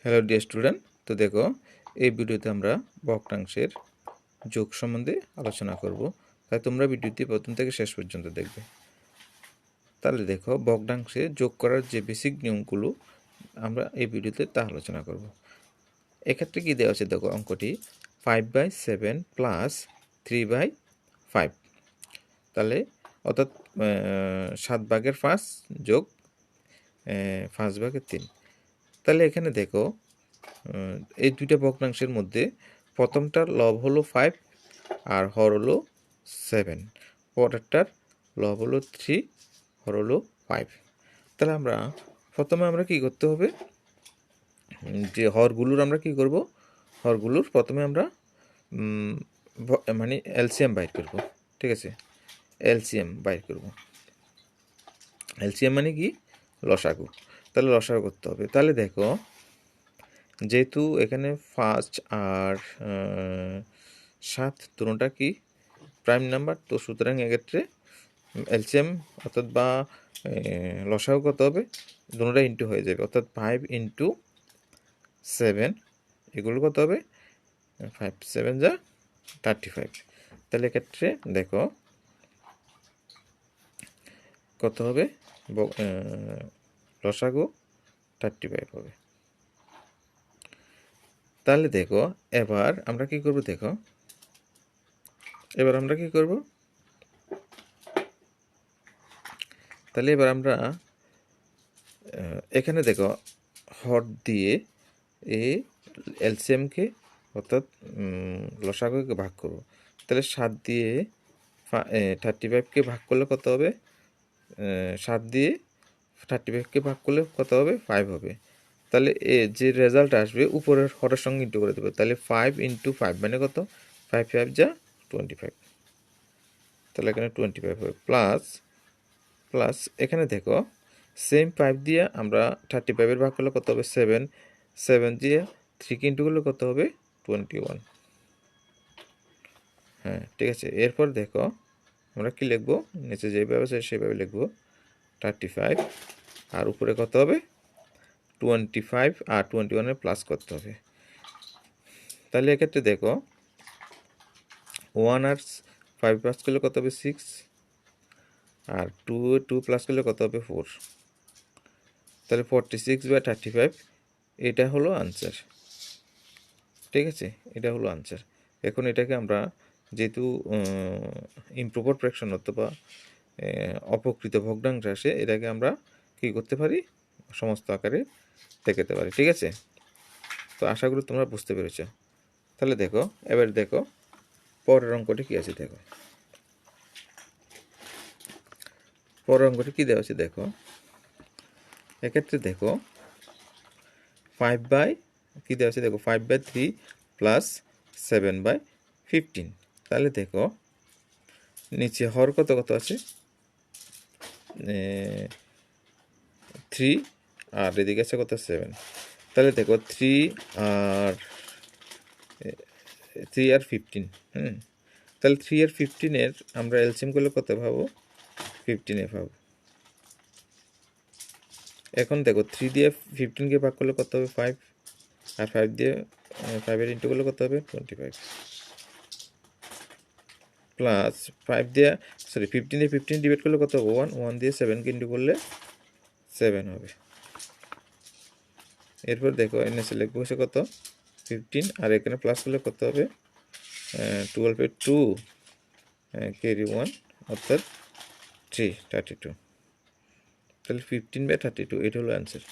Hello dear student, তো দেখো এই ভিডিওতে আমরা ভগ্নাংশের যোগ সম্বন্ধে আলোচনা করব। তাই তোমরা ভিডিওটি প্রথম থেকে শেষ পর্যন্ত দেখবে। তাহলে দেখো, ভগ্নাংশে যোগ করার যে বেসিক নিয়মগুলো আমরা এই ভিডিওতে তা আলোচনা করব। এক্ষেত্রে কি দেওয়া আছে দেখো, অঙ্কটি 5/7 প্লাস 3/5, তাহলে অর্থাৎ 7/5 যোগ 5/3। তাহলে এখানে দেখো, এই দুইটা ভগ্নাংশের মধ্যে প্রথমটার লব হলো 5 আর হর হলো 7, পরেরটার লব হলো 3, হর হলো 5। তাহলে প্রথমে আমরা কি করতে হবে, যে হরগুলোর আমরা কি করব, হরগুলোর প্রথমে আমরা মানে এলসিএম বাইর করব। ঠিক আছে, এলসিএম বাইর করব। এলসিএম মানে কি, লসাগু। তাহলে লসাগু করতে হবে। তাহলে দেখো, যেহেতু এখানে 5 আর 7 দুটোটা কি প্রাইম নাম্বার, তো সুতরাং এক্ষেত্রে এলসিএম অর্থাৎ বা লসাগু কত হবে, দুটোটা ইন্টু হয়ে যাবে, অর্থাৎ 5 × 7, এগুলো কত হবে, 5 7 যা 35। তাহলে এক্ষেত্রে দেখো কত হবে, লসাগু 35 হবে। তাহলে দেখো এবার আমরা কি করব, দেখো এবার আমরা কি করব, তাহলে এবার আমরা এখানে দেখো হর দিয়ে এলসিএমকে অর্থাৎ লসাগুকে ভাগ করব। তাহলে 7 দিয়ে 35কে ভাগ করলে কত হবে, 7 দিয়ে 35কে ভাগ করলে কত হবে, 5 হবে। তাহলে যে রেজাল্ট আসবে উপরের হরের সঙ্গে ইন্টু করে দেবো। তাহলে 5 × 5 মানে কত, 5 5 যা 25। তাহলে এখানে 25 হবে। প্লাস প্লাস এখানে দেখো সেম 5 দিয়ে আমরা 35-এর ভাগ করলে কত হবে, 7 7 দিয়ে 3 ইন্টু করলে কত হবে, 21। হ্যাঁ, ঠিক আছে। এরপর দেখো আমরা কি লিখবো, নিচে যেভাবে আছে সেভাবে লিখবো 35, আর উপরে কত হবে 25, আর 21-এর প্লাস করতে হবে। তাহলে এক্ষেত্রে দেখো 1 আর 5 প্লাস করলে কত হবে 6, আর 2 প্লাস করলে কত হবে 4। তাহলে 46/35 এটা হলো আনসার। ঠিক আছে, এটা হলো আনসার। এখন এটাকে আমরা যেহেতু ইমপ্রপার ফ্র্যাকশন অথবা অপকৃত ভগ্নাংশ আসে, এটাকে আমরা কি করতে পারি, সমস্ত আকারে দেখাতে পারি। ঠিক আছে, তো আশা করি তোমরা বুঝতে পেরেছ। তাহলে দেখো এবার দেখো পরের অঙ্কটি কি আছে, দেখো পরের অঙ্কটি কি দেওয়া আছে, দেখো এক্ষেত্রে দেখো 5 কি দেওয়া আছে, দেখো 5/3 প্লাস 7/15। তাহলে দেখো নিচে হর কত কত আছে, 3, আর এদিকে আছে কত 7। তাহলে দেখো 3 আর 15, তাহলে 3 আর 15-এর আমরা এলসিএম করলে কত পাবো, 15 পাবো। এখন দেখো 3 দিয়ে 15কে ভাগ করলে কত হবে 5, আর 5 দিয়ে 5-এর ইন্টু করলে কত হবে 25, প্লাস 15 দিয়ে 15 ডিভাইড করলে কত হবে 1 দিয়ে 7কে ইন্টু করলে 7 হবে। এরপর দেখো এনএসে লিখবো হচ্ছে কত 15, আর এখানে প্লাস করলে কত হবে 12/2 carry 1 অর্থাৎ 32। তাহলে 15/32 এটা হলো অ্যান্সার।